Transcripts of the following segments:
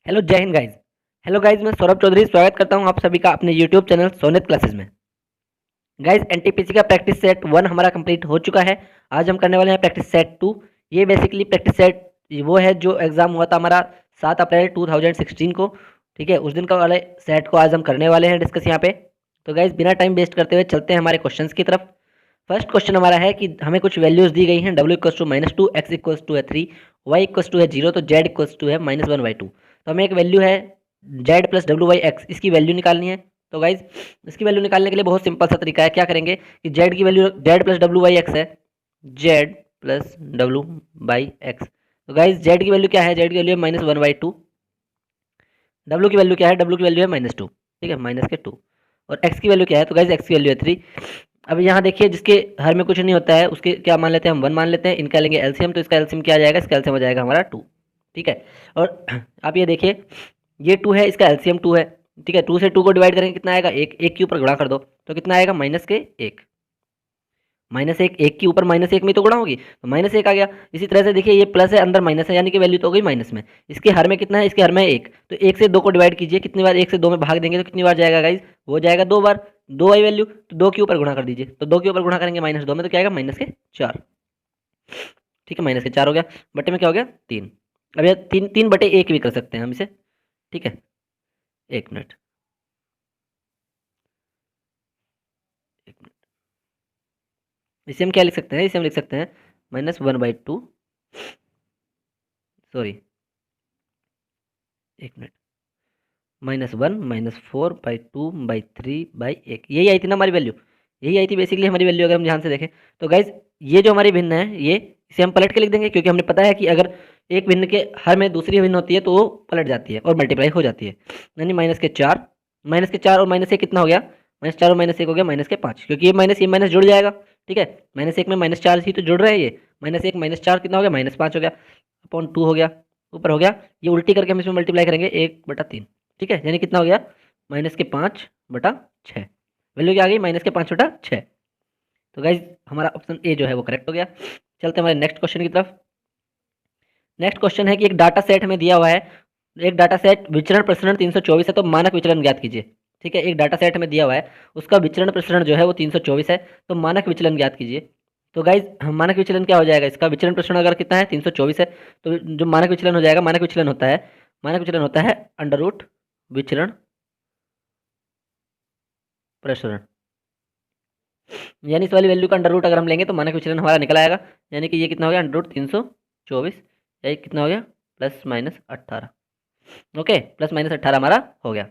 Hello जय Hind guys. Hello guys, मैं सौरभ चौधरी स्वागत करता हूं आप सभी का अपने यूट्यूब चैनल सोनित क्लासेस में। गाइज एनटीपीसी का प्रैक्टिस सेट 1 हमारा कंप्लीट हो चुका है। आज हम करने वाले हैं प्रैक्टिस सेट 2। ये बेसिकली प्रैक्टिस सेट वो है जो एग्जाम हुआ था हमारा 7 अप्रैल 2016 को। ठीक है, उस दिन का वाले सेट को आज हम करने वाले हैं डिस्कस यहाँ पे। तो गाइज बिना टाइम वेस्ट करते हुए चलते हैं हमारे क्वेश्चंस की तरफ। फर्स्ट क्वेश्चन हमारा है कि हमें कुछ वैल्यूज दी गई हैं, w equals to -2, x equals to है 3, y इक्वल्स टू है 0, तो z इक्वल्स टू है -1/2। तो हमें एक वैल्यू है z plus W by x, इसकी वैल्यू निकालनी है। तो गाइज इसकी वैल्यू निकालने के लिए बहुत सिंपल सा तरीका है। क्या करेंगे कि z की value z plus W by x है, z plus W by x. तो गाइज z की वैल्यू क्या है, z की वैल्यू है -1/2। w की वैल्यू क्या है, w की वैल्यू है -2, ठीक है, माइनस के 2। और x की वैल्यू क्या है, तो गाइज x की वैल्यू है 3। अब यहाँ देखिए जिसके हर में कुछ नहीं होता है उसके क्या मान लेते हैं हम, 1 मान लेते हैं। इनका लेंगे एलसीएम, तो इसका एलसीएम क्या आ जाएगा, इसका एलसीएम हो जाएगा हमारा 2। ठीक है, और आप ये देखिए ये 2 है, इसका एलसीएम 2 है। ठीक है, 2 से 2 को डिवाइड करेंगे कितना आएगा, एक, एक के ऊपर गुणा कर दो तो कितना आएगा, -1। -1, एक के ऊपर -1 में तो गुणा होगी तो -1 आ गया। इसी तरह से देखिए ये प्लस है, अंदर माइनस है, यानी कि वैल्यू तो हो गई माइनस में। इसके हर में कितना है, इसके हर में 1, तो 1 से 2 को डिवाइड कीजिए, कितनी बार 1 से 2 में भाग देंगे तो कितनी बार जाएगा गाइज, वो जाएगा 2 बार। 2 आई वैल्यू, तो 2 के ऊपर गुणा कर दीजिए, तो 2 के ऊपर गुणा करेंगे -2 में तो क्या आएगा, -4। ठीक है, -4 हो गया, बटे में क्या हो गया 3। अब ये 3/1 भी कर सकते हैं हम इसे। ठीक है, 1 मिनट, इसे हम क्या लिख सकते हैं, इसे हम लिख सकते हैं -1/2, सॉरी 1 मिनट, -1 -4/2/3/1, यही आई थी ना हमारी वैल्यू, यही आई थी बेसिकली हमारी वैल्यू। अगर हम ध्यान से देखें तो गाइज ये जो हमारी भिन्न है ये, इसे हम पलट के लिख देंगे, क्योंकि हमने पता है कि अगर एक भिन्न के हर में दूसरी भिन्न होती है तो वो पलट जाती है और मल्टीप्लाई हो जाती है। यानी -4, -4 और -1 कितना हो गया, -4 और -1 हो गया -5, क्योंकि ये माइनस जुड़ जाएगा। ठीक है, -1 में -4 ही तो जुड़ रहा है, ये -1 -4 कितना हो गया, -5 हो गया, अपॉन 2 हो गया, ऊपर हो गया। ये उल्टी करके हम इसमें मल्टीप्लाई करेंगे 1/3। ठीक है, यानी कितना हो गया, -5/6। वैल्यू क्या आ गई, -5/6। तो गाइज हमारा ऑप्शन ए जो है वो करेक्ट हो गया। चलते हैं हमारे नेक्स्ट क्वेश्चन की तरफ। नेक्स्ट क्वेश्चन है कि एक डाटा सेट हमें दिया हुआ है, एक डाटा सेट विचरण प्रसरण 324 है, तो मानक विचलन ज्ञात कीजिए। ठीक है, एक डाटा सेट हमें दिया हुआ है, उसका विचरण प्रसरण जो है वो 324 है, तो मानक विचलन ज्ञात कीजिए। तो गाइज मानक विचलन क्या हो जाएगा, इसका विचरण प्रसरण अगर कितना है 324 है, तो जो मानक विचलन हो जाएगा, मानक विचलन होता है अंडर रूट विचरण प्रसरण, यानी इस वाली वैल्यू का अंडर रूट अगर हम लेंगे तो मानक विचलन हमारा निकल आएगा। यानी कि ये कितना हो गया, अंडर रूट 324, या कितना हो गया, +-18। ओके, +-18 हमारा हो गया।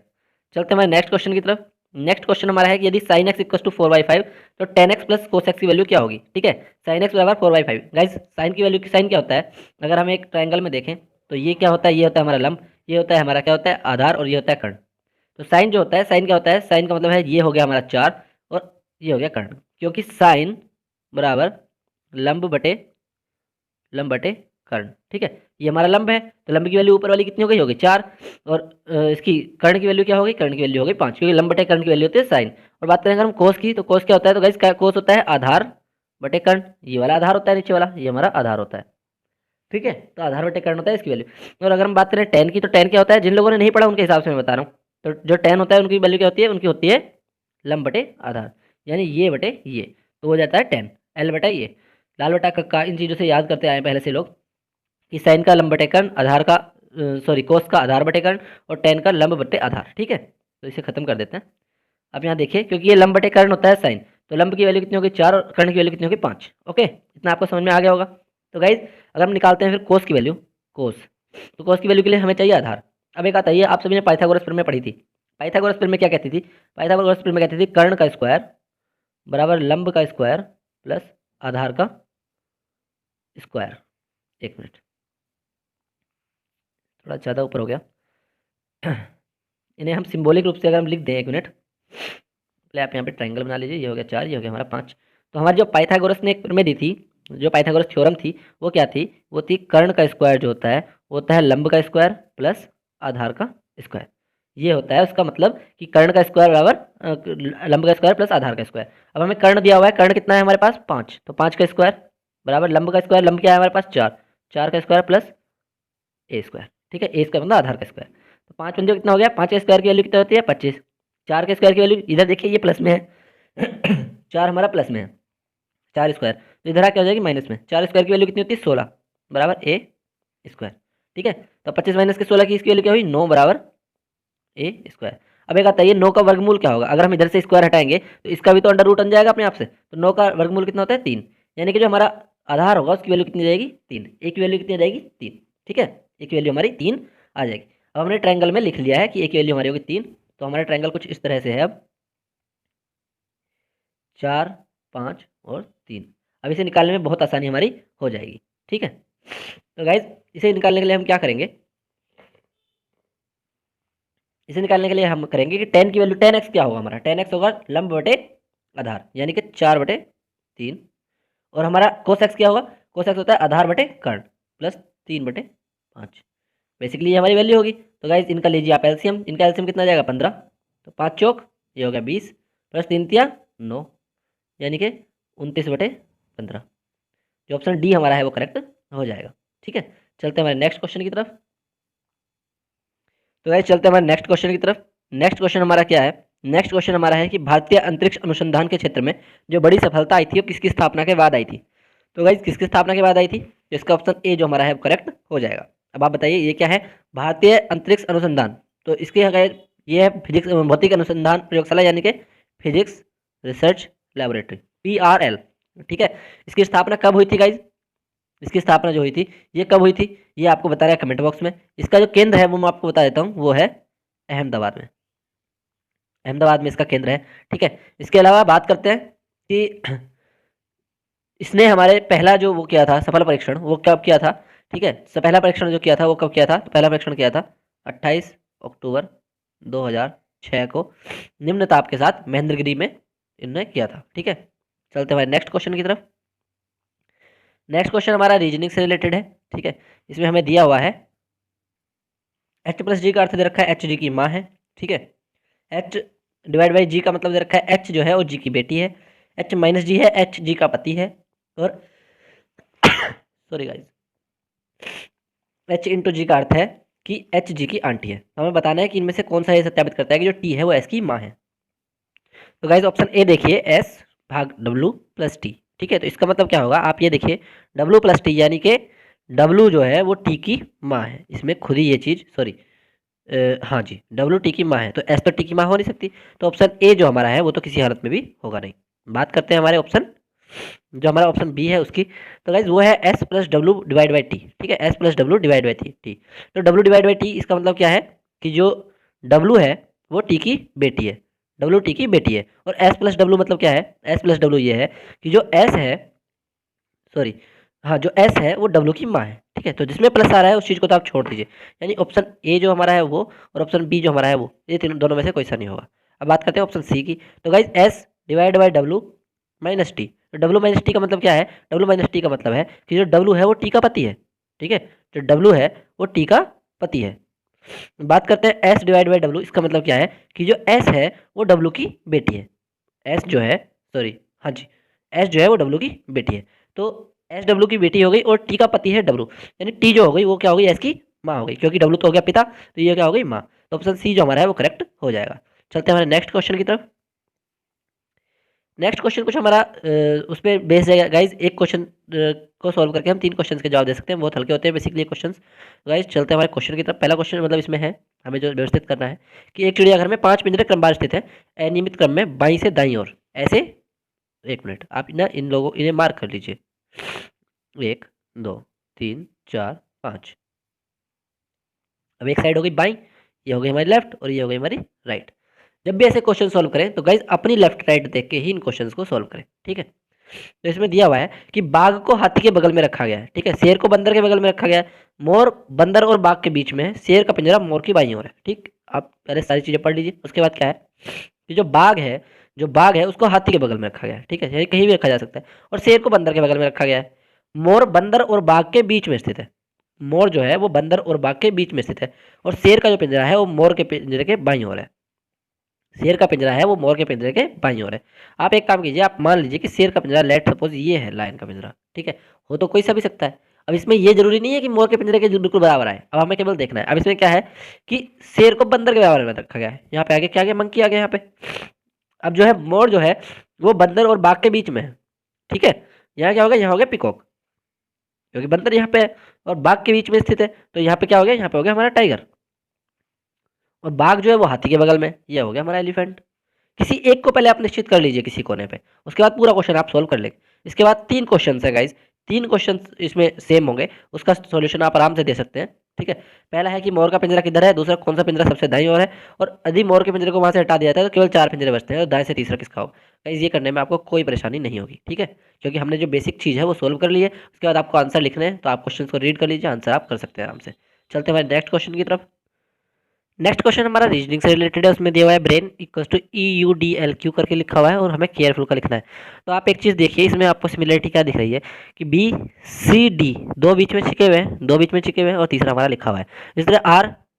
चलते हैं हमारे नेक्स्ट क्वेश्चन की तरफ। नेक्स्ट क्वेश्चन हमारा है कि यदि sin x इक्वल टू 4/5 तो tan x plus cos x की वैल्यू क्या होगी। ठीक है, sin x बराबर 4/5। गाइज साइन की वैल्यू, साइन क्या होता है, अगर हम एक ट्रायंगल में देखें तो ये क्या होता है, ये होता है हमारा लंब, ये होता है हमारा क्या होता है, आधार, और ये होता है कर्ण। तो साइन जो होता है, साइन क्या होता है, साइन का मतलब है ये हो गया हमारा 4 और ये हो गया कर्ण, क्योंकि साइन बराबर लंब बटे कर्ण। ठीक है, ये हमारा लंब है, तो लंब की वैल्यू ऊपर वाली कितनी हो गई, होगी 4, और इसकी कर्ण की वैल्यू क्या होगी, कर्ण की वैल्यू हो गई 5, क्योंकि लंब बटे कर्ण की वैल्यू होती है साइन। और बात करें अगर हम कोस की, तो कोस क्या होता है, तो गाइस कोस होता है आधार बटे कर्ण, ये वाला आधार होता है, नीचे वाला ये हमारा आधार होता है। ठीक है, तो आधार बटे कर्ण होता है इसकी वैल्यू। और अगर हम बात करें टेन की, तो टेन क्या होता है, जिन लोगों ने नहीं पढ़ा उनके हिसाब से मैं बता रहा हूँ, तो जो टेन होता है उनकी वैल्यू क्या होती है, उनकी होती है लंब बटे आधार, यानी ये बटे ये, तो हो जाता है 10 L बटा ये। लाल बटा कक्का, इन चीज़ों से याद करते आए पहले से लोग कि साइन का लंब बटे कर्ण, आधार का सॉरी कोस का आधार बटे कर्ण, और टेन का लंब बटे आधार। ठीक है, तो इसे खत्म कर देते हैं। अब यहाँ देखिए, क्योंकि ये लंब बटे कर्ण होता है साइन, तो लंब की वैल्यू कितनी होगी 4 और कर्ण की वैल्यू कितनी होगी 5। ओके, इतना आपको समझ में आ गया होगा। तो गाइज अगर हम निकालते हैं फिर कोस की वैल्यू, कोस, तो कोस की वैल्यू के लिए हमें चाहिए आधार। अब एक आता है, आप सभी ने पाइथागोरस प्रमेय पढ़ी थी। पाइथागोरस प्रमेय क्या कहती थी, पाइथागोरस प्रमेय कहती थी कर्ण का स्क्वायर बराबर लंब का स्क्वायर प्लस आधार का स्क्वायर। 1 मिनट, थोड़ा ज़्यादा ऊपर हो गया। इन्हें हम सिंबॉलिक रूप से अगर हम लिख दें, 1 मिनट, पहले आप यहाँ पे ट्रायंगल बना लीजिए, ये हो गया 4, ये हो गया हमारा 5। तो हमारी जो पाइथागोरस ने एक प्रमेय दी थी, जो पाइथागोरस थ्योरम थी, वो क्या थी, वो थी कर्ण का स्क्वायर जो होता है वो होता है लंब का स्क्वायर प्लस आधार का स्क्वायर। ये होता है उसका मतलब कि कर्ण का स्क्वायर बराबर लंब का स्क्वायर प्लस आधार का स्क्वायर। अब हमें कर्ण दिया हुआ है, कर्ण कितना है हमारे पास 5, तो 5 का स्क्वायर बराबर लंब का स्क्वायर, लंब क्या है हमारे पास 4, 4 का स्क्वायर प्लस ए स्क्वायर। ठीक है, ए स्क्वायर मतलब आधार का स्क्वायर। तो 5 पंजे कितना हो गया, 5 के स्क्वायर की वैल्यू कितना होती है 25, 4 के स्क्वायर की वैल्यू इधर देखिए ये प्लस में है 4 हमारा प्लस में है, 4 स्क्वायर, तो इधर क्या हो जाएगी माइनस में, 4 स्क्वायर की वैल्यू कितनी होती है 16 बराबर ए स्क्वायर। ठीक है, तो 25 माइनस के 16 की इसकी वैल्यू क्या हुई 9 बराबर ए स्क्वायर। अब एक आता है 9 का वर्गमूल क्या होगा, अगर हम इधर से स्क्वायर हटाएंगे तो इसका भी तो अंडर रूट बन जाएगा अपने आप से, तो 9 का वर्गमूल कितना होता है 3, यानी कि जो हमारा आधार होगा उसकी वैल्यू कितनी जाएगी 3, ए की वैल्यू कितनी आ जाएगी 3। ठीक है, ए की वैल्यू हमारी 3 आ जाएगी। अब हमने ट्रायंगल में लिख लिया है कि ए की वैल्यू हमारी होगी 3, तो हमारा ट्रायंगल कुछ इस तरह से है अब 4 5 और 3। अब इसे निकालने में बहुत आसानी हमारी हो जाएगी। ठीक है, तो गाइज इसे निकालने के लिए हम क्या करेंगे, इसे निकालने के लिए हम करेंगे कि 10 की वैल्यू 10x क्या होगा हमारा, 10x होगा लंब बटे आधार यानी कि 4 बटे 3, और हमारा कोस एक्स क्या होगा, कोस एक्स होता है आधार बटे कर्ण प्लस 3 बटे 5, बेसिकली ये हमारी वैल्यू होगी। तो गाइज इनका लीजिए आप एलसीएम, इनका एलसीएम कितना आ जाएगा 15, तो 5 चौक ये हो गया 20 प्लस 3 तिया 9, यानी कि 29 बटे 15, जो ऑप्शन डी हमारा है वो करेक्ट हो जाएगा। ठीक है, चलते हैं हमारे नेक्स्ट क्वेश्चन की तरफ। तो गाइस चलते हैं हमारे नेक्स्ट क्वेश्चन की तरफ। नेक्स्ट क्वेश्चन हमारा क्या है, नेक्स्ट क्वेश्चन हमारा है कि भारतीय अंतरिक्ष अनुसंधान के क्षेत्र में जो बड़ी सफलता आई थी वो किसकी स्थापना के बाद आई थी। तो गाइस किसकी स्थापना के बाद आई थी, तो इसका ऑप्शन ए जो हमारा है वो करेक्ट हो जाएगा। अब आप बताइए ये क्या है, भारतीय अंतरिक्ष अनुसंधान, तो इसके अगर ये है फिजिक्स भौतिक अनुसंधान प्रयोगशाला यानी कि फिजिक्स रिसर्च लैबोरेटरी PRL। ठीक है, इसकी स्थापना कब हुई थी गाइज, इसकी स्थापना जो हुई थी ये कब हुई थी, ये आपको बता रहा है कमेंट बॉक्स में। इसका जो केंद्र है वो मैं आपको बता देता हूँ, वो है अहमदाबाद में, अहमदाबाद में इसका केंद्र है। ठीक है, इसके अलावा बात करते हैं कि इसने हमारे पहला जो वो किया था सफल परीक्षण वो कब किया था। ठीक है, पहला परीक्षण जो किया था वो कब किया था, तो पहला परीक्षण किया था 28 अक्टूबर 2006 को निम्न ताप के साथ महेंद्रगिरी में इन्होंने किया था। ठीक है, चलते हैं हमारे नेक्स्ट क्वेश्चन की तरफ। नेक्स्ट क्वेश्चन हमारा रीजनिंग से रिलेटेड है। ठीक है, इसमें हमें दिया हुआ है एच प्लस जी का अर्थ दे रखा है एच जी की माँ है। ठीक है, एच डिवाइड बाई जी का मतलब दे रखा है एच जो है वो जी की बेटी है, एच माइनस जी है एच जी का पति है, और सॉरी गाइज एच इंटू जी का अर्थ है कि एच जी की आंटी है। हमें बताना है कि इनमें से कौन सा ये सत्यापित करता है कि जो टी है वो एस की माँ है। तो गाइज ऑप्शन ए देखिए एस भाग डब्ल्यू प्लस टी। ठीक है, तो इसका मतलब क्या होगा, आप ये देखिए डब्ल्यू प्लस टी यानी कि डब्ल्यू जो है वो टी की माँ है, इसमें खुद ही ये चीज़ सॉरी हाँ जी डब्ल्यू टी की माँ है, तो एस तो टी की माँ हो नहीं सकती, तो ऑप्शन ए जो हमारा है वो तो किसी हालत में भी होगा नहीं। बात करते हैं हमारे ऑप्शन जो हमारा ऑप्शन बी है उसकी, तो गाइज वो है S plus W divide by T. ठीक है, S plus W divide by T, तो डब्ल्यू डिवाइड बाई टी इसका मतलब क्या है कि जो डब्ल्यू है वो टी की बेटी है, डब्ल्यू टी की बेटी है, और एस प्लस डब्ल्यू मतलब क्या है, एस प्लस डब्ल्यू ये है कि जो एस है सॉरी हाँ जो एस है वो डब्ल्यू की माँ है। ठीक है, तो जिसमें प्लस आ रहा है उस चीज़ को तो आप छोड़ दीजिए, यानी ऑप्शन ए जो हमारा है वो और ऑप्शन बी जो हमारा है वो, ये तीनों दोनों में से कोई सा नहीं होगा। अब बात करते हैं ऑप्शन सी की, तो guys S divide by W minus T, तो डब्ल्यू माइनस टी का मतलब क्या है, डब्ल्यू माइनस टी का मतलब है कि जो डब्ल्यू है वो टी का पति है। ठीक है, जो डब्ल्यू है वो टी का पति है। बात करते हैं एस डिवाइड बाई डब्ल्यू, इसका मतलब क्या है कि जो एस है वो डब्ल्यू की बेटी है, एस जो है सॉरी हाँ जी एस जो है वो डब्ल्यू की बेटी है, तो एस डब्ल्यू की बेटी हो गई और टी का पति है डब्ल्यू, यानी टी जो हो गई वो क्या हो गई एस की माँ हो गई, क्योंकि डब्ल्यू तो हो गया पिता, तो ये क्या हो गई माँ, तो ऑप्शन सी जो हमारा है वो करेक्ट हो जाएगा। चलते हैं हमारे नेक्स्ट क्वेश्चन की तरफ। नेक्स्ट क्वेश्चन कुछ हमारा उस पर बेस्ड है गाइज, एक क्वेश्चन को सॉल्व करके हम 3 क्वेश्चन के जवाब दे सकते हैं, बहुत हल्के होते हैं बेसिकली क्वेश्चन। गाइज चलते हैं हमारे क्वेश्चन की तरफ। पहला क्वेश्चन मतलब इसमें है हमें जो व्यवस्थित करना है कि एक चिड़ियाघर में 5 पिंजरे क्रमवार स्थित है अनियमित क्रम में बाईं से दाईं ओर, ऐसे 1 मिनट आप ना इन लोगों इन्हें मार्क कर लीजिए, 1 2 3 4 5। अब एक साइड हो गई बाईं, ये हो गई हमारी लेफ्ट और ये हो गई हमारी राइट। जब भी ऐसे क्वेश्चन सॉल्व करें तो गाइज अपनी लेफ्ट राइट देख के ही इन क्वेश्चंस को सॉल्व करें। ठीक है, तो इसमें दिया हुआ है कि बाघ को हाथी के बगल में रखा गया है, ठीक है, शेर को बंदर के बगल में रखा गया है, मोर बंदर और बाघ के बीच में है, शेर का पिंजरा मोर की बाईं ओर है। ठीक, आप पहले सारी चीजें पढ़ लीजिए। उसके बाद क्या है कि जो बाघ है उसको हाथी के बगल में रखा गया है, ठीक है, यानी कहीं भी रखा जा सकता है, और शेर को बंदर के बगल में रखा गया है। मोर बंदर और बाघ के बीच में स्थित है, मोर जो है वो बंदर और बाघ के बीच में स्थित है, और शेर का जो पिंजरा है वो मोर के पिंजरे के बाईं ओर है, शेर का पिंजरा है वो मोर के पिंजरे के बाईं ओर है। आप एक काम कीजिए, आप मान लीजिए कि शेर का पिंजरा लेट सपोज ये है लायन का पिंजरा, ठीक है, हो तो कोई सा भी सकता है। अब इसमें ये जरूरी नहीं है कि मोर के पिंजरे के बिल्कुल बराबर आए, अब हमें केवल देखना है। अब इसमें क्या है कि शेर को बंदर के बराबर में रखा गया है, यहाँ पे आगे क्या आ गया, मंकी आ गया यहाँ पे। अब जो है मोर जो है वो बंदर और बाघ के बीच में है, ठीक है। यहाँ क्या हो गया, यहाँ हो गया पिकॉक, क्योंकि बंदर यहाँ पे है और बाघ के बीच में स्थित है, तो यहाँ पे क्या हो गया, यहाँ पे हो गया हमारा टाइगर, और बाघ जो है वो हाथी के बगल में, ये हो गया हमारा एलिफेंट। किसी एक को पहले आप निश्चित कर लीजिए किसी कोने पे, उसके बाद पूरा क्वेश्चन आप सोल्व कर लेंगे। इसके बाद 3 क्वेश्चन है गाइज, 3 क्वेश्चन इसमें सेम होंगे, उसका सॉल्यूशन आप आराम से दे सकते हैं, ठीक है। पहला है कि मोर का पिंजरा किधर है, दूसरा कौन सा पिंजरा सबसे दाईं ओर है, और यदि मोर के पिंजरे को वहां से हटा दिया जाता है तो केवल 4 पिंजरे बचते हैं, और दाएं से तीसरा किसका होगा। गाइज ये करने में आपको कोई परेशानी नहीं होगी, ठीक है, क्योंकि हमने जो बेसिक चीज़ है वो सोल्व कर ली है। उसके बाद आपको आंसर लिखने हैं, तो आप क्वेश्चन को रीड कर लीजिए, आंसर आप कर सकते हैं आराम से। चलते हैं हमारे नेक्स्ट क्वेश्चन की तरफ। नेक्स्ट क्वेश्चन हमारा रीजनिंग से रिलेटेड है, उसमें दिया हुआ है ब्रेन इक्वल्स टू EUDLQ करके लिखा हुआ है, और हमें केयरफुल का लिखना है। तो आप एक चीज़ देखिए, इसमें आपको सिमिलरिटी क्या दिख रही है कि BCD दो बीच में छिके हुए हैं, दो बीच में छिके हुए हैं, और तीसरा हमारा लिखा हुआ है। इस तरह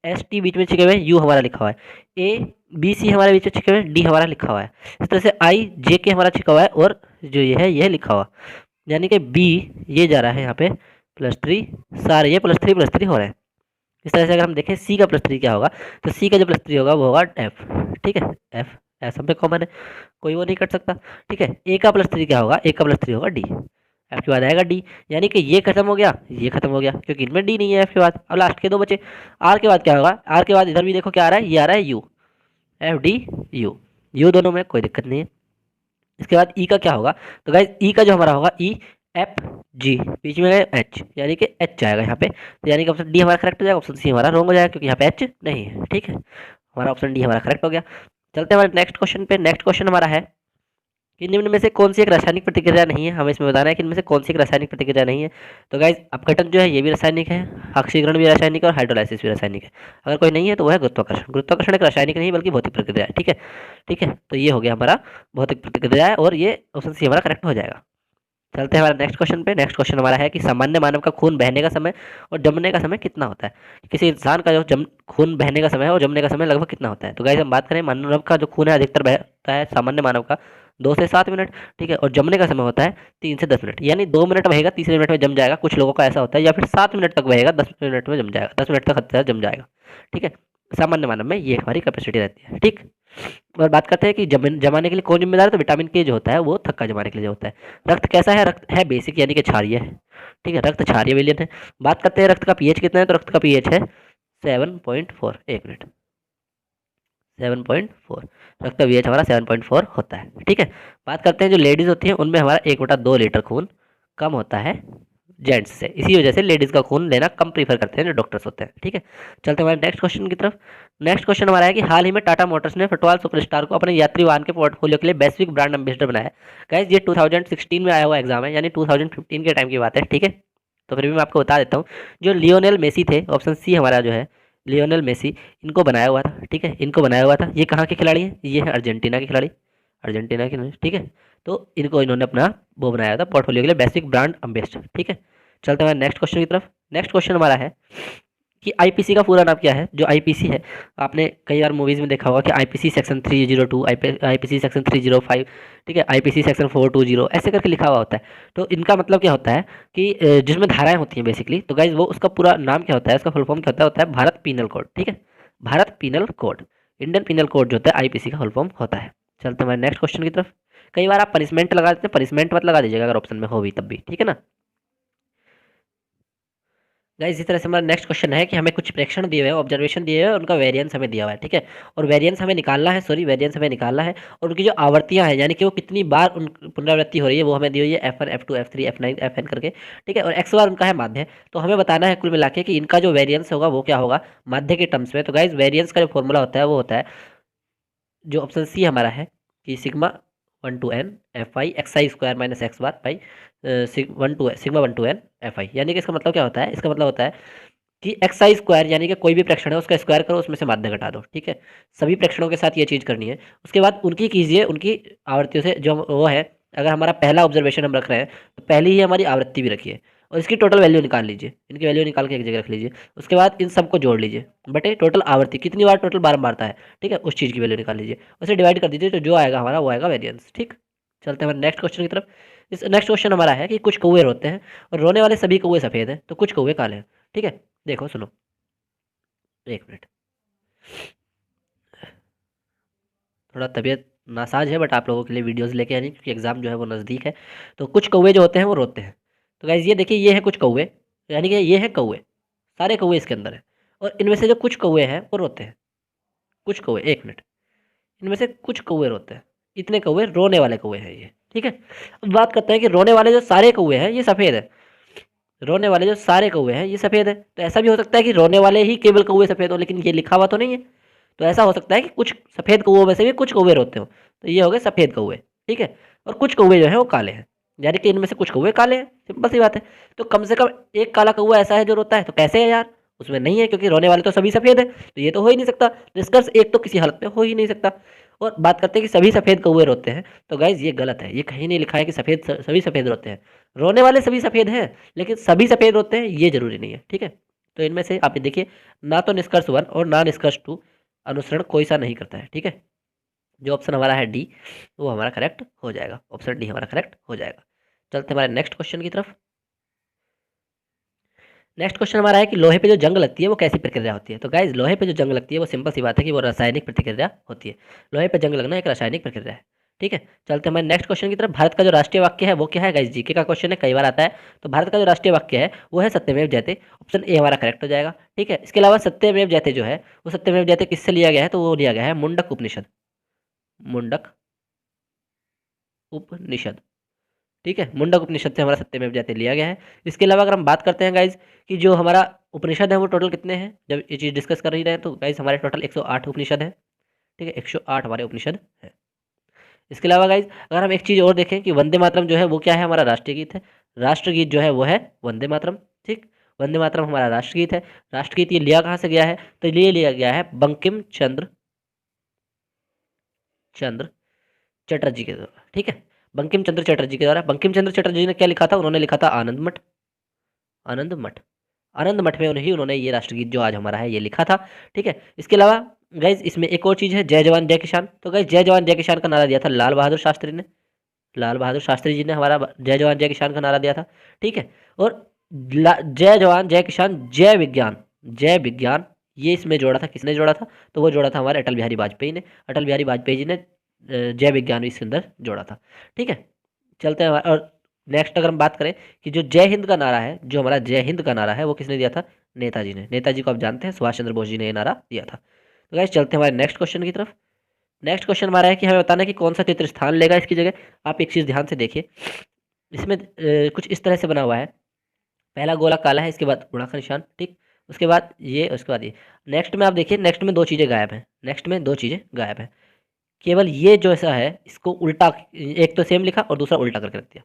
RST बीच में छिके हुए हैं, U हमारा लिखा हुआ है, ABC हमारे बीच में छिके हुए हैं, D हमारा लिखा हुआ है। इस तरह से IJK हमारा छिका हुआ है, और जो ये है ये लिखा हुआ, यानी कि B ये जा रहा है यहाँ पे +3, सारे ये +3 हो रहे हैं। इस तरह से अगर हम देखें सी का +3 क्या होगा, तो सी का जो +3 होगा वो होगा एफ, ठीक है, एफ सब में कॉमन है, कोई वो नहीं कट सकता, ठीक है। ए का +3 क्या होगा, ए का +3 होगा डी, एफ के बाद आएगा डी, यानी कि ये खत्म हो गया, ये खत्म हो गया, क्योंकि इनमें डी नहीं है एफ के बाद। अब लास्ट के 2 बचे, आर के बाद क्या होगा, आर के बाद इधर भी देखो क्या आ रहा है, ये आ रहा है यू, एफ डी यू दोनों में कोई दिक्कत नहीं है। इसके बाद ई का क्या होगा, तो गाइज ई का जो हमारा होगा EFG, बीच में एच, यानी कि एच आएगा यहाँ पे, तो यानी कि ऑप्शन डी हमारा करेक्ट हो जाएगा, ऑप्शन सी हमारा रॉन्ग हो जाएगा, क्योंकि यहाँ पे एच नहीं है, ठीक है। हमारा ऑप्शन डी हमारा करेक्ट हो गया। चलते हैं हमारे नेक्स्ट क्वेश्चन पे। नेक्स्ट क्वेश्चन हमारा है कि निम्न में से कौन सी एक रासायनिक प्रतिक्रिया नहीं है, हमें इसमें बताना है कि इनमें से कौन सी एक रासायनिक प्रतिक्रिया नहीं है। तो गाइज अपघटन जो है ये भी रासायनिक है, ऑक्सीकरण भी रासायनिक है, और हाइड्रोलाइसिस भी रासायनिक है। अगर कोई नहीं है तो वो है गुरुत्वाकर्षण। गुरुत्वाकर्षण एक रासायनिक नहीं बल्कि भौतिक प्रक्रिया है, ठीक है, ठीक है। तो ये हो गया हमारा भौतिक प्रतिक्रिया है, और ये ऑप्शन सी हमारा करेक्ट हो जाएगा। चलते हैं हमारे नेक्स्ट क्वेश्चन पे। नेक्स्ट क्वेश्चन हमारा है कि सामान्य मानव का खून बहने का समय और जमने का समय कितना होता है। किसी इंसान का जो खून बहने का समय है और जमने का समय लगभग कितना होता है। तो गाइस हम बात करें, मानव का जो खून है अधिकतर बहता है सामान्य मानव का 2 से 7 मिनट, ठीक है, और जमने का समय होता है 3 से 10 मिनट, यानी 2 मिनट बहेगा, तीसरे मिनट में जम जाएगा। कुछ लोगों का ऐसा होता है, या फिर 7 मिनट तक बहेगा, 10 मिनट में जम जाएगा, 10 मिनट तक अच्छा जम जाएगा, ठीक है। सामान्य मानव में ये हमारी कैपेसिटी रहती है, ठीक। और बात करते हैं कि जमाने के लिए कौन जिम्मेदार है, तो विटामिन के जो होता है वो थक्का जमाने के लिए होता है। रक्त कैसा है, रक्त है बेसिक, यानी कि क्षारीय है, ठीक है, रक्त क्षारीय विलयन है। बात करते हैं रक्त का पीएच कितना है, तो रक्त का पीएच है 7.4, एक मिनट, 7.4, रक्त का पीएच हमारा 7.4 होता है, ठीक है। बात करते हैं जो लेडीज होती हैं उनमें हमारा 1/2 लीटर खून कम होता है जेंट्स से, इसी वजह से लेडीज का खून लेना कम प्रीफर करते हैं जो डॉक्टर्स होते हैं, ठीक है। चलते हैं हमारे नेक्स्ट क्वेश्चन की तरफ। नेक्स्ट क्वेश्चन हमारा है कि हाल ही में टाटा मोटर्स ने फुटबॉल सुपरस्टार को अपने यात्री वाहन के पोर्टफोलियो के लिए वैश्विक ब्रांड एम्बेसडर बनाया। गाइस ये 2016 में आया हुआ एग्जाम है, यानी 2015 के टाइम की बात है, ठीक है। तो फिर भी मैं आपको बता देता हूँ, जो लियोनेल मेसी थे, ऑप्शन सी हमारा जो है लियोनेल मेसी, इनको बनाया हुआ था, ठीक है, इनको बनाया हुआ था। ये कहाँ के खिलाड़ी हैं, ये है अर्जेंटीना के खिलाड़ी, अर्जेंटीना के, ठीक है। तो इनको इन्होंने अपना वो बनाया था पोर्टफोलियो के लिए वैश्विक ब्रांड एम्बेसडर, ठीक है। चलते हैं नेक्स्ट क्वेश्चन की तरफ। नेक्स्ट क्वेश्चन हमारा है कि आईपीसी का पूरा नाम क्या है। जो आईपीसी है, आपने कई बार मूवीज में देखा होगा कि आईपीसी सेक्शन 302, आईपीसी सेक्शन 305, ठीक है, आईपीसी सेक्शन 420 ऐसे करके लिखा हुआ होता है। तो इनका मतलब क्या होता है कि जिसमें धाराएं होती हैं बेसिकली, तो गाइज वो उसका पूरा नाम क्या होता है, उसका फुल फॉर्म क्या होता है भारत पीनल कोड, ठीक है, Bharat penal code, Indian penal code जो होता है आईपीसी का फुल फॉर्म होता है। चलते हैं हमारे नेक्स्ट क्वेश्चन की तरफ। कई बार आप पनिशमेंट लगा देते हैं, पनिशमेंट मत लगा दीजिएगा अगर ऑप्शन में हो भी तब भी, ठीक है ना। गाइस इसी तरह से हमारा नेक्स्ट क्वेश्चन है कि हमें कुछ प्रेक्षण दिए हुए हैं, ऑब्जर्वेशन दिए हुए हैं, उनका वेरिएंस हमें दिया हुआ है, ठीक है, और वेरिएंस हमें निकालना है, वेरिएंस हमें निकालना है, और उनकी जो आवृत्तियां हैं, यानी कि वो कितनी बार उन पुनरावृत्ति हो रही है, वो हमें दी हुई है F1 F2 F3 F9 Fn करके, ठीक है, और x बार उनका है माध्य। तो हमें बताना है कुल मिला के कि इनका जो वेरियंस होगा वो क्या होगा माध्य के टर्म्स में। तो गाइज वेरियंस का जो फॉर्मूला होता है वो होता है जो ऑप्शन सी हमारा है कि sigma 1 to n Fi xi² - x bar by sigma 1 to n Fi, यानी कि इसका मतलब क्या होता है, इसका मतलब होता है कि xi² यानी कि कोई भी प्रेक्षण है उसका स्क्वायर करो, उसमें से माध्य घटा दो, ठीक है। सभी प्रेक्षणों के साथ ये चीज़ करनी है। उसके बाद उनकी कीजिए, उनकी आवृत्तियों से जो वो है, अगर हमारा पहला ऑब्जर्वेशन हम रख रहे हैं तो पहली ही हमारी आवृत्ति भी रखिए, और इसकी टोटल वैल्यू निकाल लीजिए, इनकी वैल्यू निकाल के एक जगह रख लीजिए। उसके बाद इन सबको जोड़ लीजिए, बटे टोटल आवृत्ति कितनी बार टोटल बारंबारता है, ठीक है, उस चीज़ की वैल्यू निकाल लीजिए, उसे डिवाइड कर दीजिए, तो जो आएगा हमारा वो आएगा वेरियंस, ठीक। चलते हैं हमारे नेक्स्ट क्वेश्चन की तरफ। इस नेक्स्ट क्वेश्चन हमारा है कि कुछ कौवे रोते हैं और रोने वाले सभी कौवे सफ़ेद हैं, तो कुछ कौवे काले हैं। ठीक है, देखो सुनो, एक मिनट, थोड़ा तबीयत नासाज है, बट आप लोगों के लिए वीडियोस लेके आनी, क्योंकि एग्ज़ाम जो है वो नज़दीक है। तो कुछ कौवे जो होते हैं वो रोते हैं। तो गाइज़ ये देखिए, ये है कुछ कौवे, यानी कि ये है कौवे, सारे कौवे इसके अंदर हैं, और इनमें से जो कुछ कौवे हैं वो रोते हैं। कुछ कौवे, एक मिनट, इनमें से कुछ कौवे रोते हैं, इतने कौवे रोने वाले कौवे हैं ये। ठीक है, अब बात करते हैं कि रोने वाले जो सारे कौवे हैं ये सफ़ेद है। रोने वाले जो सारे कौवे हैं ये सफ़ेद है, तो ऐसा भी हो सकता है कि रोने वाले ही केवल कौवे सफ़ेद हो, लेकिन ये लिखा हुआ तो नहीं है। तो ऐसा हो सकता है कि कुछ सफ़ेद कौवों में से भी कुछ कौवे रोते हो, तो ये हो गए सफ़ेद कौवे। ठीक है, और कुछ कौवे जो हैं वो काले हैं, यानी कि इनमें से कुछ कौवे काले हैं, सिंपल सी बात है। तो कम से कम एक काला कौवा ऐसा है जो रोता है, तो कैसे है यार, उसमें नहीं है, क्योंकि रोने वाले तो सभी सफ़ेद है, तो ये तो हो ही नहीं सकता। निष्कर्ष एक तो किसी हालत में हो ही नहीं सकता। और बात करते हैं कि सभी सफ़ेद कौवे रोते हैं, तो गाइज ये गलत है, ये कहीं नहीं लिखा है कि सभी सफ़ेद रोते हैं। रोने वाले सभी सफ़ेद हैं, लेकिन सभी सफ़ेद होते हैं ये ज़रूरी नहीं है। ठीक है, तो इनमें से आप ये देखिए, ना तो निष्कर्ष 1 और ना निष्कर्ष 2 अनुसरण कोई सा नहीं करता है। ठीक है, जो ऑप्शन हमारा है डी, वो हमारा करेक्ट हो जाएगा, ऑप्शन डी हमारा करेक्ट हो जाएगा। चलते हमारे नेक्स्ट क्वेश्चन की तरफ। नेक्स्ट क्वेश्चन हमारा है कि लोहे पे जो जंग लगती है वो कैसी प्रक्रिया होती है। तो गाइज लोहे पे जो जंग लगती है वो सिंपल सी बात है कि वो रासायनिक प्रतिक्रिया होती है। लोहे पे जंग लगना एक रासायनिक प्रक्रिया है। ठीक है, चलते हमारे नेक्स्ट क्वेश्चन की तरफ। भारत का जो राष्ट्रीय वाक्य है वो क्या है गाइज, जीके का क्वेश्चन है, कई बार आता है। तो भारत का जो राष्ट्रीय वाक्य है वो है सत्यमेव जयते, ऑप्शन ए हमारा करेक्ट हो जाएगा। ठीक है, इसके अलावा सत्यमेव जयते जो है वो सत्यमेव जयते किससे लिया गया है, तो वो लिया गया है मुंडक उपनिषद, मुंडक उपनिषद। ठीक है, मुंडक उपनिषद से हमारा सत्यमेव जयते लिया गया है। इसके अलावा अगर हम बात करते हैं गाइज कि जो हमारा उपनिषद है वो टोटल कितने हैं, जब ये चीज़ डिस्कस कर रही रहे हैं, तो गाइज हमारे टोटल 108 उपनिषद है। ठीक है, 108 हमारे उपनिषद है। इसके अलावा गाइज अगर हम एक चीज़ और देखें कि वंदे मातरम जो है वो क्या है, हमारा राष्ट्रीय गीत है। राष्ट्रगीत जो है वो है वंदे मातरम। ठीक, वंदे मातरम हमारा राष्ट्रगीत है। राष्ट्रगीत ये लिया कहाँ से गया है, तो ये लिया गया है बंकिम चंद्र चटर्जी के द्वारा। ठीक है, बंकिम चंद्र चटर्जी के द्वारा। बंकिम चंद्र चटर्जी ने क्या लिखा था, उन्होंने लिखा था आनंद मठ, आनंद मठ, आनंद मठ में उन्होंने ये राष्ट्रगीत जो आज हमारा है ये लिखा था। ठीक है, इसके अलावा गाइज इसमें एक और चीज़ है, जय जवान जय किसान। तो गाइज जय जवान जय किसान का नारा दिया था लाल बहादुर शास्त्री ने, लाल बहादुर शास्त्री जी ने हमारा जय जवान जय किसान का नारा दिया था। ठीक है, और जय जवान जय किसान जय विज्ञान, जय विज्ञान, ये इसमें जोड़ा था, किसने जोड़ा था, तो वो जोड़ा था हमारे अटल बिहारी वाजपेयी ने। अटल बिहारी वाजपेयी जी ने जय विज्ञान भी इसके अंदर जोड़ा था। ठीक है, चलते हैं और नेक्स्ट अगर हम बात करें कि जो जय हिंद का नारा है, जो हमारा जय हिंद का नारा है वो किसने दिया था, नेताजी ने। नेताजी को आप जानते हैं, सुभाष चंद्र बोस जी ने ये नारा दिया था। तो गाइस चलते हैं हमारे नेक्स्ट क्वेश्चन की तरफ। नेक्स्ट क्वेश्चन हमारा है कि हमें बताना है कि कौन सा चित्र स्थान लेगा इसकी जगह। आप एक चीज़ ध्यान से देखिए, इसमें कुछ इस तरह से बना हुआ है, पहला गोला काला है, इसके बाद गुणा का निशान, ठीक, उसके बाद ये, उसके बाद ये। नेक्स्ट में आप देखिए, नेक्स्ट में दो चीज़ें गायब हैं, नेक्स्ट में दो चीज़ें गायब हैं, केवल ये जो ऐसा है इसको उल्टा, एक तो सेम लिखा और दूसरा उल्टा करके रख दिया,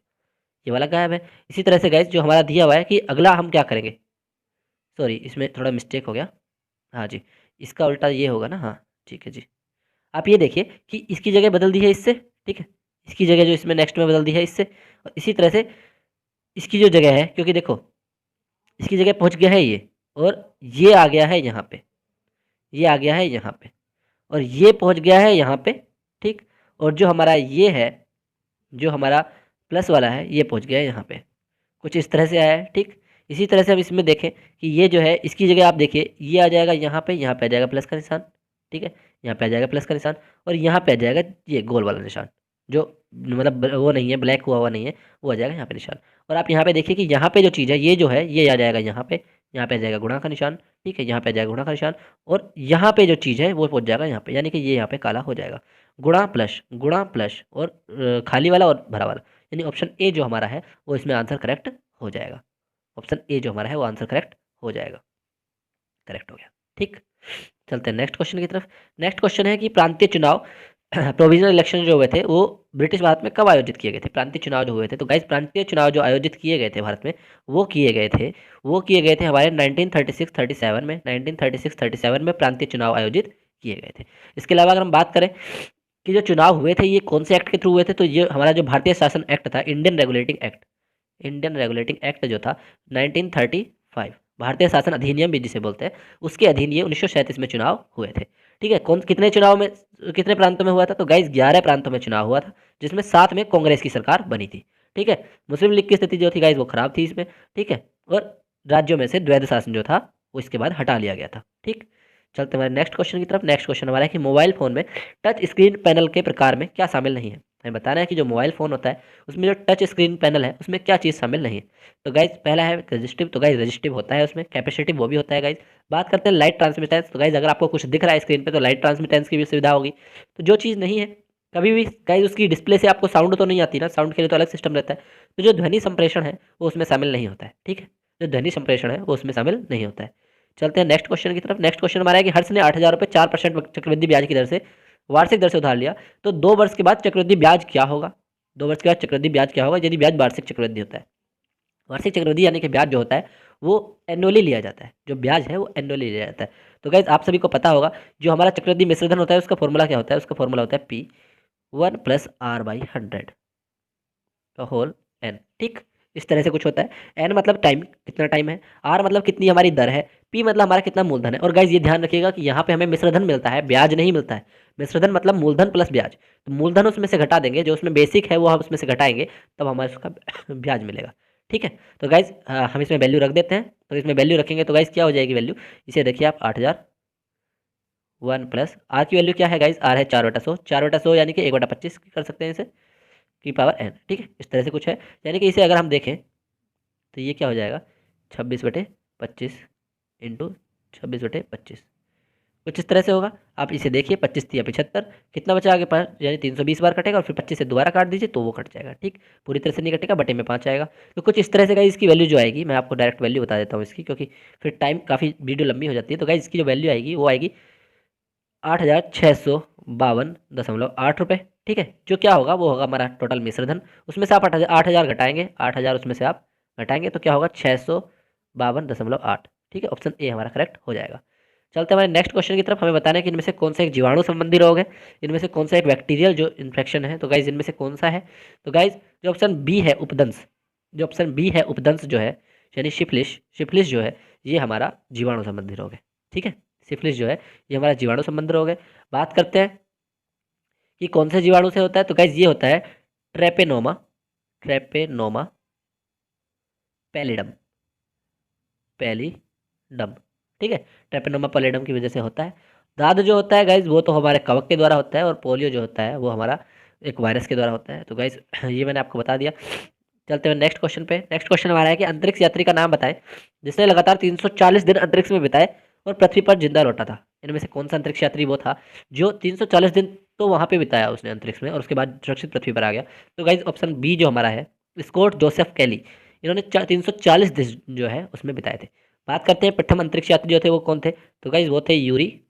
ये वाला गायब है। इसी तरह से गाइस जो हमारा दिया हुआ है कि अगला हम क्या करेंगे, सॉरी इसमें थोड़ा मिस्टेक हो गया, हाँ जी, इसका उल्टा ये होगा ना, हाँ ठीक है जी। आप ये देखिए कि इसकी जगह बदल दी है इससे, ठीक है, इसकी जगह जो इसमें नेक्स्ट में बदल दी है इससे, और इसी तरह से इसकी जो जगह है, क्योंकि देखो इसकी जगह पहुंच गया है ये, और ये आ गया है यहाँ पे, ये आ गया है यहाँ पे, और ये पहुंच गया है यहाँ पे, ठीक, और जो हमारा ये है, जो हमारा प्लस वाला है ये पहुंच गया है यहाँ पे, कुछ इस तरह से आया है। ठीक, इसी तरह से हम इसमें देखें कि ये जो है इसकी जगह आप देखिए ये आ जाएगा यहाँ पे आ जाएगा प्लस का निशान, ठीक है, यहाँ पे आ जाएगा प्लस का निशान, और यहाँ पे आ जाएगा ये गोल वाला निशान, जो मतलब वो नहीं है, ब्लैक हुआ नहीं है, वो आ जाएगा यहाँ पे निशान। और आप यहाँ पे देखिए कि यहाँ पे जो चीज़ है ये जो है ये आ जाएगा यहाँ पे आ जाएगा गुणा का निशान, ठीक है, यहाँ पे आ जाएगा गुणा का निशान, और यहाँ पे जो चीज़ है वो पहुँच जाएगा यहाँ पे, यानी कि ये यहाँ पे काला हो जाएगा। गुणा प्लस और खाली वाला और भरा वाला, यानी ऑप्शन ए जो हमारा है वो इसमें आंसर करेक्ट हो जाएगा। ऑप्शन ए जो हमारा है वो आंसर करेक्ट हो जाएगा, करेक्ट हो गया। ठीक, चलते हैं नेक्स्ट क्वेश्चन की तरफ। नेक्स्ट क्वेश्चन है कि प्रांतीय चुनाव प्रोविजनल इलेक्शन जो हुए थे वो ब्रिटिश भारत में कब आयोजित किए गए थे। प्रांतीय चुनाव जो हुए थे, तो गाइस प्रांतीय चुनाव जो आयोजित किए गए थे भारत में, वो किए गए थे हमारे 1936-37 में, 1936-37 में प्रांतीय चुनाव आयोजित किए गए थे। इसके अलावा अगर हम बात करें कि जो चुनाव हुए थे ये कौन से एक्ट के थ्रू हुए थे, तो ये हमारा जो भारतीय शासन एक्ट था, Indian regulating act, Indian regulating act जो था 1935, भारतीय शासन अधिनियम भी जिसे बोलते हैं, उसके अधीन ये 1937 में चुनाव हुए थे। ठीक है, कौन कितने चुनाव में, कितने प्रांतों में हुआ था, तो गाइस 11 प्रांतों में चुनाव हुआ था, जिसमें 7 में कांग्रेस की सरकार बनी थी। ठीक है। मुस्लिम लीग की स्थिति जो थी गाइज वो खराब थी इसमें, ठीक है। और राज्यों में से द्वैध शासन जो था वो इसके बाद हटा लिया गया था, ठीक। चलते हमारे नेक्स्ट क्वेश्चन की तरफ। नेक्स्ट क्वेश्चन हमारा है कि मोबाइल फ़ोन में टच स्क्रीन पैनल के प्रकार में क्या शामिल नहीं है। हमें बताना है कि जो मोबाइल फ़ोन होता है उसमें जो टच स्क्रीन पैनल है उसमें क्या चीज़ शामिल नहीं है। तो गाइज पहला है रजिस्टिव, तो गाइज रजिस्टिव होता है उसमें, कैपेसिटिव वो भी होता है गाइज। बात करते हैं लाइट ट्रांसमिटेंस, तो गाइज अगर आपको कुछ दिख रहा है स्क्रीन पे तो लाइट ट्रांसमिटेंस की भी सुविधा होगी। तो जो चीज़ नहीं है, कभी भी गाइज उसकी डिस्प्ले से आपको साउंड तो नहीं आती ना, साउंड के लिए तो अलग सिस्टम रहता है। तो जो ध्वनि संप्रेषण है वो उसमें शामिल नहीं होता है, ठीक है। जो ध्वनि संप्रेषण है वो उसमें शामिल नहीं होता है। चलते हैं नेक्स्ट क्वेश्चन की तरफ। नेक्स्ट क्वेश्चन हमारा है कि हर्ष ने 8,000 रुपये 4% चक्रवृद्धि ब्याज की दर से वार्षिक दर से उधार लिया, तो 2 वर्ष के बाद चक्रवृद्धि ब्याज क्या होगा। 2 वर्ष के बाद चक्रवृद्धि ब्याज क्या होगा यदि ब्याज वार्षिक चक्रवृद्धि होता है। वार्षिक चक्रवृद्धि यानी कि ब्याज जो होता है वो एनुअली लिया जाता है, जो ब्याज है वो एनुअली लिया जाता है। तो गाइज आप सभी को पता होगा जो हमारा चक्रवृद्धि मिश्रधन होता है उसका फॉर्मूला क्या होता है, उसका फॉर्मूला होता है P1 + R/100 का होल एन, ठीक। इस तरह से कुछ होता है। एन मतलब टाइम, कितना टाइम है। आर मतलब कितनी हमारी दर है। पी मतलब हमारा कितना मूलधन है। और गाइज ये ध्यान रखिएगा कि यहाँ पे हमें मिश्रधन मिलता है, ब्याज नहीं मिलता है। मिश्रधन मतलब मूलधन प्लस ब्याज, तो मूलधन उसमें से घटा देंगे, जो उसमें बेसिक है वो हम उसमें से घटाएंगे, तब हमारे उसका ब्याज मिलेगा, ठीक है। तो गाइज हम इसमें वैल्यू रख देते हैं। तो इसमें वैल्यू रखेंगे तो गाइज क्या हो जाएगी वैल्यू, इसे देखिए आप 8,000 1 प्लस आर की वैल्यू क्या है गाइज, आर है 4/100, 4/100 यानी कि 1/25 कर सकते हैं इसे, की पावर एन, ठीक है। इस तरह से कुछ है, यानी कि इसे अगर हम देखें तो ये क्या हो जाएगा 26/25 इंटू 26/25, कुछ इस तरह से होगा। आप इसे देखिए 25×3 = 75, कितना बचा आगे पास, यानी 320 बार कटेगा और फिर 25 से दोबारा काट दीजिए तो वो कट जाएगा, ठीक। पूरी तरह से नहीं कटेगा, बटे में 5 आएगा। तो कुछ इस तरह से गाइस इसकी वैल्यू जो आएगी, मैं आपको डायरेक्ट वैल्यू बता देता हूँ इसकी, क्योंकि फिर टाइम काफ़ी वीडियो लंबी हो जाती है। तो गाइस इसकी जो वैल्यू आएगी वो आएगी 8,652.8 रुपये, ठीक है। जो क्या होगा वो होगा हमारा टोटल मिश्रधन, उसमें से आप 8,000 घटाएंगे, 8,000 उसमें से आप घटाएंगे तो क्या होगा 652.8, ठीक है। ऑप्शन ए हमारा करेक्ट हो जाएगा। चलते हमारे नेक्स्ट क्वेश्चन की तरफ। हमें बताना है कि इनमें से कौन सा एक जीवाणु संबंधी रोग है, इनमें से कौन सा एक बैक्टीरियल जो इन्फेक्शन है। तो गाइज इनमें से कौन सा है, तो गाइज जो ऑप्शन बी है उपदंश, जो ऑप्शन बी है उपदंश जो है, यानी सिफिलिस, सिफिलिस जो है ये हमारा जीवाणु संबंधी रोग है, ठीक है। सिफिलिस जो है ये हमारा जीवाणु संबंधी रोग है। बात करते हैं कि कौन से जीवाणु से होता है, तो गाइज ये होता है ट्रेपेनोमा, ट्रेपेनोमा पैलिडम, पैलिडम, ठीक है। ट्रेपेनोमा पैलिडम की वजह से होता है। दाद जो होता है गाइज वो तो हमारे कवक के द्वारा होता है, और पोलियो जो होता है वो हमारा एक वायरस के द्वारा होता है। तो गाइज ये मैंने आपको बता दिया। चलते हैं नेक्स्ट क्वेश्चन पे। नेक्स्ट क्वेश्चन हमारा है कि अंतरिक्ष यात्री का नाम बताएं जिसने लगातार 340 दिन अंतरिक्ष में बिताए और पृथ्वी पर जिंदा लौटा था। इनमें से कौन सा अंतरिक्ष यात्री वो था जो 340 दिन तो वहां पे बिताया उसने अंतरिक्ष में, और उसके बाद सुरक्षित पृथ्वी पर आ गया। तो गाइज ऑप्शन बी जो हमारा है स्कॉट जोसेफ कैली, इन्होंने 340 दिन जो है उसमें बिताए थे। बात करते हैं प्रथम अंतरिक्ष यात्री जो थे वो कौन थे, तो गाइज वो थे यूरी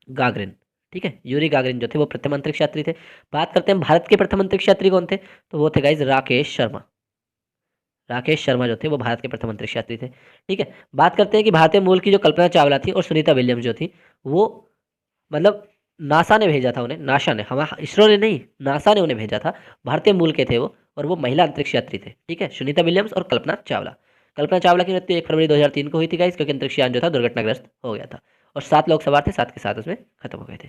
गागरिन, ठीक है। यूरी गागरिन जो थे वो प्रथम अंतरिक्ष यात्री थे। बात करते हैं भारत के प्रथम अंतरिक्ष यात्री कौन थे, तो वो थे गाइज राकेश शर्मा, राकेश शर्मा जो थे वो भारत के प्रथम अंतरिक्ष यात्री थे, ठीक है। बात करते हैं कि भारतीय मूल की जो कल्पना चावला थी और सुनीता विलियम्स जो थी वो, मतलब नासा ने भेजा था उन्हें, नासा ने, हमारा इसरो ने नहीं, नासा ने उन्हें भेजा था। भारतीय मूल के थे वो, और वो महिला अंतरिक्ष यात्री थे, ठीक है। सुनीता विलियम्स और कल्पना चावला। कल्पना चावला की मृत्यु 1 फरवरी 2003 को हुई थी गाइज, क्योंकि अंतरिक्ष यान जो था दुर्घटनाग्रस्त हो गया था, और 7 लोग सवार थे, 7 के साथ उसमें खत्म हो गए थे।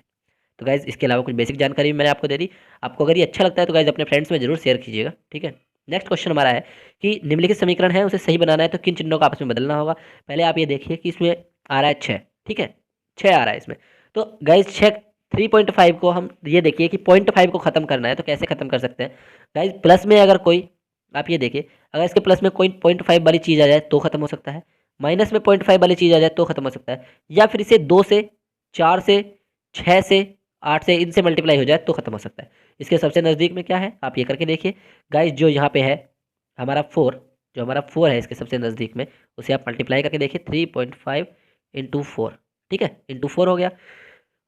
तो गाइज इसके अलावा कुछ बेसिक जानकारी भी मैंने आपको दे दी। आपको अगर ये अच्छा लगता है तो गाइज अपने फ्रेंड्स में जरूर शेयर कीजिएगा, ठीक है। नेक्स्ट क्वेश्चन हमारा है कि निम्नलिखित समीकरण है उसे सही बनाना है तो किन चिन्हों को आपस में बदलना होगा। पहले आप ये देखिए कि इसमें आ रहा है 6, ठीक है, 6 आ रहा है इसमें। तो गाइज 6 3.5 को हम ये देखिए कि 0.5 को खत्म करना है तो कैसे खत्म कर सकते हैं। गाइज प्लस में अगर कोई, आप ये देखिए अगर इसके प्लस में कोई 0.5 वाली चीज़ आ जाए तो खत्म हो सकता है, माइनस में 0.5 वाली चीज़ आ जाए तो खत्म हो सकता है, या फिर इसे 2 से 4 से 6 से 8 से इनसे मल्टीप्लाई हो जाए तो खत्म हो सकता है। इसके सबसे नज़दीक में क्या है आप ये करके देखिए गाइज, जो यहाँ पे है हमारा 4, जो हमारा 4 है इसके सबसे नज़दीक में, उसे आप मल्टीप्लाई करके देखिए 3.5 इंटू 4, ठीक है, इंटू 4 हो गया।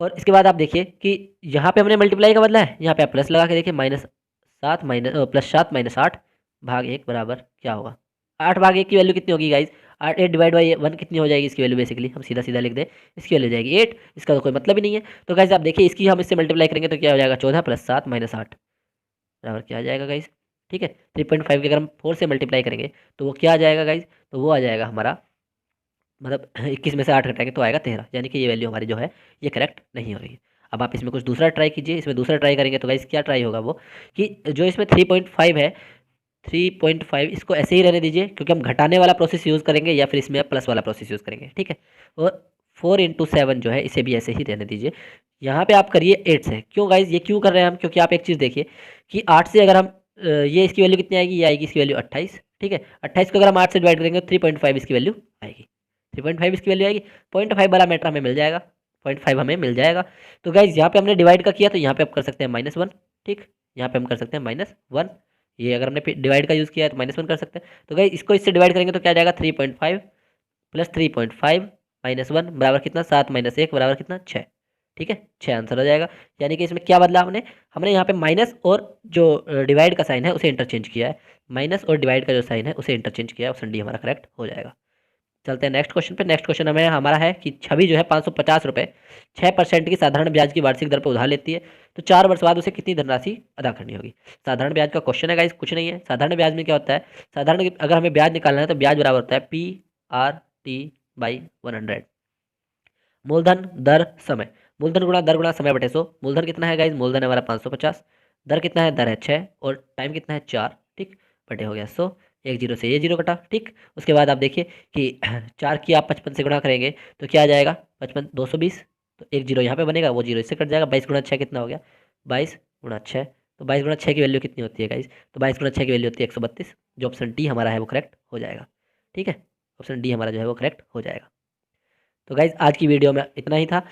और इसके बाद आप देखिए कि यहाँ पे हमने मल्टीप्लाई का बदला है, यहाँ पे आप प्लस लगा के देखिए -7 माइनस +7 - 8 भाग 1 बराबर क्या होगा 8 भाग 1 की वैल्यू कितनी होगी गाइज, 8 डिवाइड बाई 1 कितनी हो जाएगी इसकी वैल्यू, बेसिकली हम सीधा सीधा लिख दें इसकी वैल्यू हो जाएगी 8, इसका तो कोई मतलब ही नहीं है। तो गाइज आप देखिए इसकी हम इससे मल्टीप्लाई करेंगे तो क्या हो जाएगा 14 + 7 - 8 बराबर क्या आ जाएगा गाइज, ठीक है। 3.5 के अगर हम 4 से मल्टीप्लाई करेंगे तो वो क्या आ जाएगा गाइज, तो वो आ जाएगा हमारा, मतलब 21 में से 8 घटाएंगे तो आएगा 13, यानी कि ये वैल्यू हमारी जो है ये करेक्ट नहीं हो रही है। अब आप इसमें कुछ दूसरा ट्राई कीजिए, इसमें दूसरा ट्राई करेंगे तो गाइस क्या ट्राई होगा वो कि जो इसमें 3.5 है, 3.5 इसको ऐसे ही रहने दीजिए, क्योंकि हम घटाने वाला प्रोसेस यूज़ करेंगे या फिर इसमें प्लस वाला प्रोसेस यूज़ करेंगे, ठीक है। और 4 × 7 जो है इसे भी ऐसे ही रहने दीजिए। यहाँ पे आप करिए 8 से। क्यों गाइज ये क्यों कर रहे हैं हम? क्योंकि आप एक चीज़ देखिए कि 8 से अगर हम ये इसकी वैल्यू कितनी आएगी, ये आएगी इसकी वैल्यू 28, ठीक है। 28 को अगर हम 8 से डिवाइड करेंगे तो 3.5 इसकी वैल्यू आएगी, 3.5 इसकी वैल्यू आएगी। 0.5 वाला मैटर हमें मिल जाएगा, 0.5 हमें मिल जाएगा। तो गाइज यहाँ पे हमने डिवाइड का किया, तो यहाँ पे आप कर सकते हैं -1, ठीक। यहाँ पे हम कर सकते हैं -1। ये अगर हमने डिवाइड का यूज़ किया है तो -1 कर सकते हैं। तो गाइज इसको इससे डिवाइड करेंगे तो क्या जाएगा, 3.5 प्लस 3.5 -1 बराबर कितना, 7 - 1 बराबर कितना, 6, ठीक है। 6 आंसर हो जाएगा। यानी कि इसमें क्या बदला हमने, हमने यहाँ पे माइनस और जो डिवाइड का साइन है उसे इंटरचेंज किया है, माइनस और डिवाइड का जो साइन है उसे इंटरचेंज किया है। ऑप्शन डी हमारा करेक्ट हो जाएगा। चलते हैं नेक्स्ट क्वेश्चन पे। नेक्स्ट क्वेश्चन हमें हमारा है कि छवि जो है 550 रुपये 6% की साधारण ब्याज की वार्षिक दर पर उधार लेती है, तो 4 वर्ष बाद उसे कितनी धनराशि अदा करनी होगी। साधारण ब्याज का क्वेश्चन है गाइस, कुछ नहीं है। साधारण ब्याज में क्या होता है, साधारण अगर हमें ब्याज निकालना है तो ब्याज बराबर होता है PRT/100, मूलधन दर समय, मूलधन गुणा दर गुणा समय बटे 100। मूलधन कितना है गाइज, मूलधन है हमारा 550, दर कितना है, दर है 6 और टाइम कितना है 4, ठीक। बटे हो गया 100, एक जीरो से ये जीरो कटा, ठीक। उसके बाद आप देखिए कि 4 की आप 55 से गुणा करेंगे तो क्या आ जाएगा, 55 220, तो एक जीरो यहाँ पे बनेगा, वो जीरो इससे कट जाएगा। 22 × 6 कितना हो गया, 22 × 6, तो 22 × 6 की वैल्यू कितनी होती है गाइज, तो 22 × 6 की वैल्यू होती है 132। जो ऑप्शन डी हमारा है वो करेक्ट हो जाएगा, ठीक है। ऑप्शन डी हमारा जो है वो करेक्ट हो जाएगा। तो गाइज़ आज की वीडियो में इतना ही था।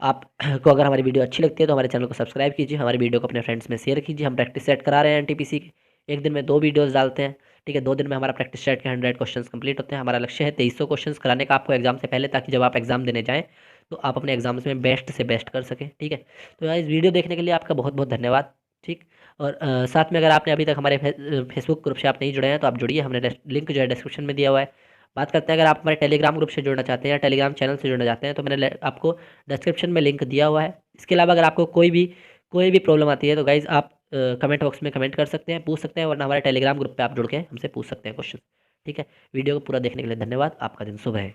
आप को अगर हमारी वीडियो अच्छी लगती है तो हमारे चैनल को सब्सक्राइब कीजिए, हमारी वीडियो को अपने फ्रेंड्स में शेयर कीजिए। हम प्रैक्टिस सेट करा रहे हैं एनटीपीसी की, एक दिन में 2 वीडियोस डालते हैं, ठीक है। 2 दिन में हमारा प्रैक्टिस सेट के 100 क्वेश्चंस कंप्लीट होते हैं। हमारा लक्ष्य है 2300 क्वेश्चंस कराने का आपको एग्जाम से पहले, ताकि जब आप एग्जाम देने जाएँ तो आप अपने एग्जाम्स में बेस्ट से बेस्ट कर सकें, ठीक है। तो गाइज़ वीडियो देखने के लिए आपका बहुत बहुत धन्यवाद, ठीक। और साथ में अगर आपने अभी तक हमारे फेसबुक ग्रुप से आप नहीं जुड़े हैं तो आप जुड़िए, हमने लिंक जो है डिस्क्रिप्शन में दिया हुआ है। बात करते हैं अगर आप हमारे टेलीग्राम ग्रुप से जुड़ना चाहते हैं या टेलीग्राम चैनल से जुड़ना चाहते हैं तो मैंने आपको डिस्क्रिप्शन में लिंक दिया हुआ है। इसके अलावा अगर आपको कोई भी प्रॉब्लम आती है तो गाइज़ आप कमेंट बॉक्स में कमेंट कर सकते हैं, पूछ सकते हैं, वरना हमारे टेलीग्राम ग्रुप पे आप जुड़ के हमसे पूछ सकते हैं क्वेश्चन, ठीक है। वीडियो को पूरा देखने के लिए धन्यवाद। आपका दिन शुभ है।